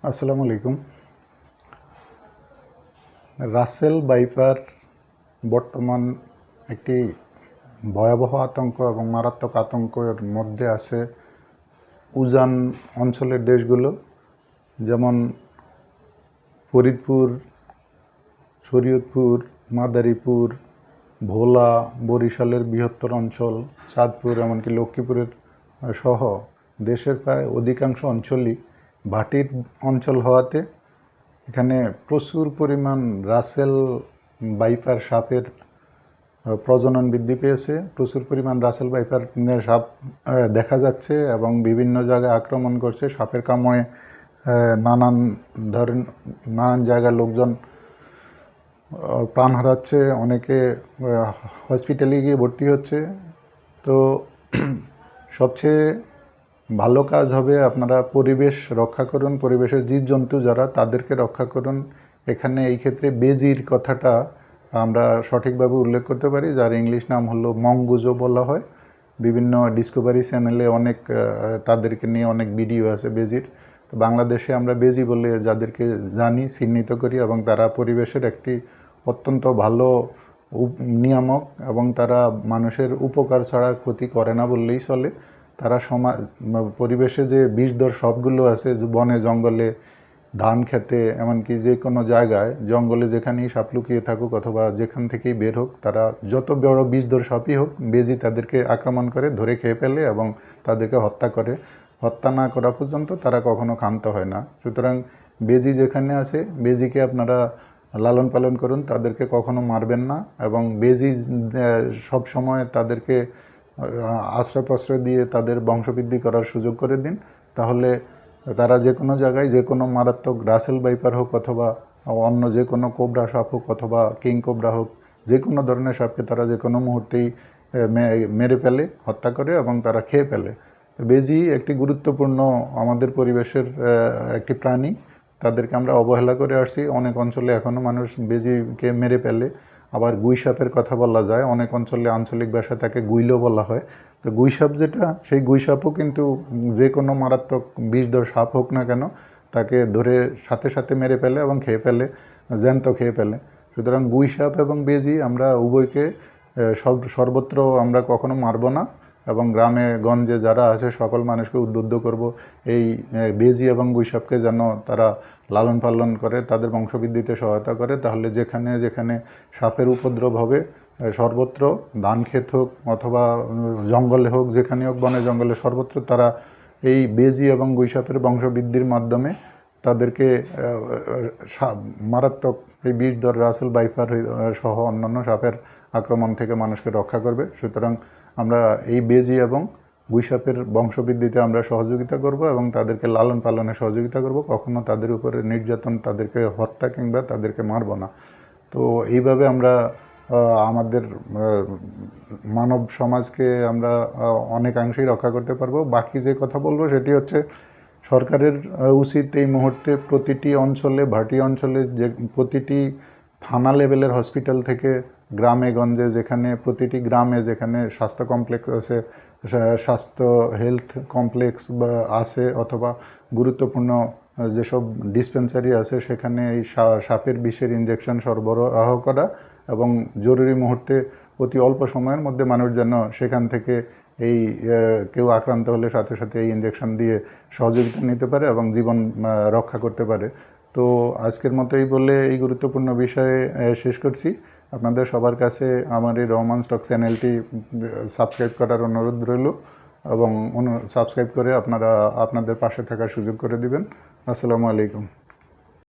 আসসালামু আলাইকুম। Russell viper বর্তমান একটি ভয়াবহ আতঙ্ক এবং মারাত্মক আতঙ্কের মধ্যে আছে উজান অঞ্চলের দেশগুলো, যেমন ফরিদপুর, শরীয়তপুর, মাদারীপুর, ভোলা, বরিশালের বৃহত্তর অঞ্চল, চাঁদপুর, এমনকি লক্ষ্মীপুরের সহ দেশের প্রায় অধিকাংশ অঞ্চলই ভাটির অঞ্চল হওয়াতে এখানে প্রচুর পরিমাণ রাসেল ভাইপার সাপের প্রজনন বৃদ্ধি পেয়েছে। প্রচুর পরিমাণ রাসেল ভাইপার সাপ দেখা যাচ্ছে এবং বিভিন্ন জায়গায় আক্রমণ করছে। সাপের কামড়ে নানান জায়গায় লোকজন প্রাণ হারাচ্ছে, অনেকে হসপিটালে গিয়ে ভর্তি হচ্ছে। তো সবচেয়ে ভালো কাজ হবে আপনারা পরিবেশ রক্ষা করুন, পরিবেশের জীবজন্তু যারা তাদেরকে রক্ষা করুন। এখানে এই ক্ষেত্রে বেজির কথাটা আমরা সঠিকভাবে উল্লেখ করতে পারি, যার ইংলিশ নাম হলো মঙ্গুজো বলা হয়। বিভিন্ন ডিসকভারি চ্যানেলে অনেক তাদেরকে নিয়ে অনেক ভিডিও আছে বেজির। তো বাংলাদেশে আমরা বেজি বলে যাদেরকে জানি, চিহ্নিত করি, এবং তারা পরিবেশের একটি অত্যন্ত ভালো নিয়ামক এবং তারা মানুষের উপকার ছাড়া ক্ষতি করে না বললেই চলে। তারা পরিবেশে যে বিষধর সবগুলো আছে, বনে জঙ্গলে, ধান খেতে, এমনকি যে কোনো জায়গায় জঙ্গলে যেখানেই সাপ লুকিয়ে থাকুক অথবা যেখান থেকেই বের হোক, তারা যত বড় বিষধর সাপই হোক, বেজি তাদেরকে আক্রমণ করে, ধরে খেয়ে ফেলে এবং তাদেরকে হত্যা করে। হত্যা না করা পর্যন্ত তারা কখনো ক্ষান্ত হয় না। সুতরাং বেজি যেখানে আছে, বেজিকে আপনারা লালন পালন করুন, তাদেরকে কখনো মারবেন না। এবং বেজি সব সময় তাদেরকে আশ্রয় প্রশ্রয় দিয়ে তাদের বংশবৃদ্ধি করার সুযোগ করে দিন। তাহলে তারা যে কোনো জায়গায়, যে কোনো মারাত্মক রাসেল ভাইপার হোক অথবা অন্য যে কোনো কোবরা সাপ হোক অথবা কিং কোবরা হোক, যে কোনো ধরনের সাপকে তারা যে কোনো মুহূর্তেই মেরে ফেলে, হত্যা করে এবং তারা খেয়ে ফেলে। বেজি একটি গুরুত্বপূর্ণ আমাদের পরিবেশের একটি প্রাণী। তাদেরকে আমরা অবহেলা করে আসছি। অনেক অঞ্চলে এখনও মানুষ বেজিকে মেরে ফেলে। আবার গুই সাপের কথা বলা যায়, অনেক অঞ্চলে আঞ্চলিক ভাষায় তাকে গুইলও বলা হয়। তো গুই সাপ যেটা, সেই গুই সাপও কিন্তু যে কোনো মারাত্মক বিষধর সাপ হোক না কেন, তাকে ধরে সাথে সাথে মেরে ফেলে এবং খেয়ে ফেলে, জ্যান্ত খেয়ে ফেলে। সুতরাং গুই সাপ এবং বেজি আমরা উভয়কে সর্বত্র আমরা কখনো মারব না। এবং গ্রামে গঞ্জে যারা আছে সকল মানুষকে উদ্বুদ্ধ করব এই বেজি এবং গুই সাপকে যেন তারা লালন পালন করে, তাদের বংশবৃদ্ধিতে সহায়তা করে। তাহলে যেখানে যেখানে সাপের উপদ্রব হবে, সর্বত্র ধান ক্ষেত হোক অথবা জঙ্গলে হোক, যেখানে হোক, বনে জঙ্গলে, সর্বত্র তারা এই বেজি এবং গুই সাপের বংশবৃদ্ধির মাধ্যমে তাদেরকে মারাত্মক এই বিষধর রাসেল ভাইপার সহ অন্যান্য সাপের আক্রমণ থেকে মানুষকে রক্ষা করবে। সুতরাং আমরা এই বেজি এবং গুই সাপের বংশবৃদ্ধিতে আমরা সহযোগিতা করব এবং তাদেরকে লালন পালনে সহযোগিতা করব। কখনো তাদের উপরে নির্যাতন, তাদেরকে হত্যা কিংবা তাদেরকে মারব না। তো এইভাবে আমরা আমাদের মানব সমাজকে আমরা অনেকাংশেই রক্ষা করতে পারবো। বাকি যে কথা বলবো সেটি হচ্ছে, সরকারের উচিত এই মুহূর্তে প্রতিটি অঞ্চলে, ভাটি অঞ্চলে, যে প্রতিটি থানা লেভেলের হসপিটাল থেকে গ্রামে গঞ্জে, যেখানে প্রতিটি গ্রামে যেখানে স্বাস্থ্য কমপ্লেক্স আছে, স্বাস্থ্য হেলথ কমপ্লেক্স বা আছে, অথবা গুরুত্বপূর্ণ যেসব ডিসপেন্সারি আছে, সেখানে এই সাপের বিষের ইনজেকশন সরবরাহ করা এবং জরুরি মুহূর্তে অতি অল্প সময়ের মধ্যে মানুষ যেন সেখান থেকে এই কেউ আক্রান্ত হলে সাথে সাথে এই ইনজেকশন দিয়ে সহযোগিতা নিতে পারে এবং জীবন রক্ষা করতে পারে। তো আজকের মতো এই বলে এই গুরুত্বপূর্ণ বিষয়ে শেষ করছি। আপনাদের সবার কাছে আমার এই রহমান স্টক চ্যানেলটি সাবস্ক্রাইব করার অনুরোধ রইল এবং সাবস্ক্রাইব করে আপনারা আপনাদের পাশে থাকার সুযোগ করে দিবেন। আসসালামু আলাইকুম।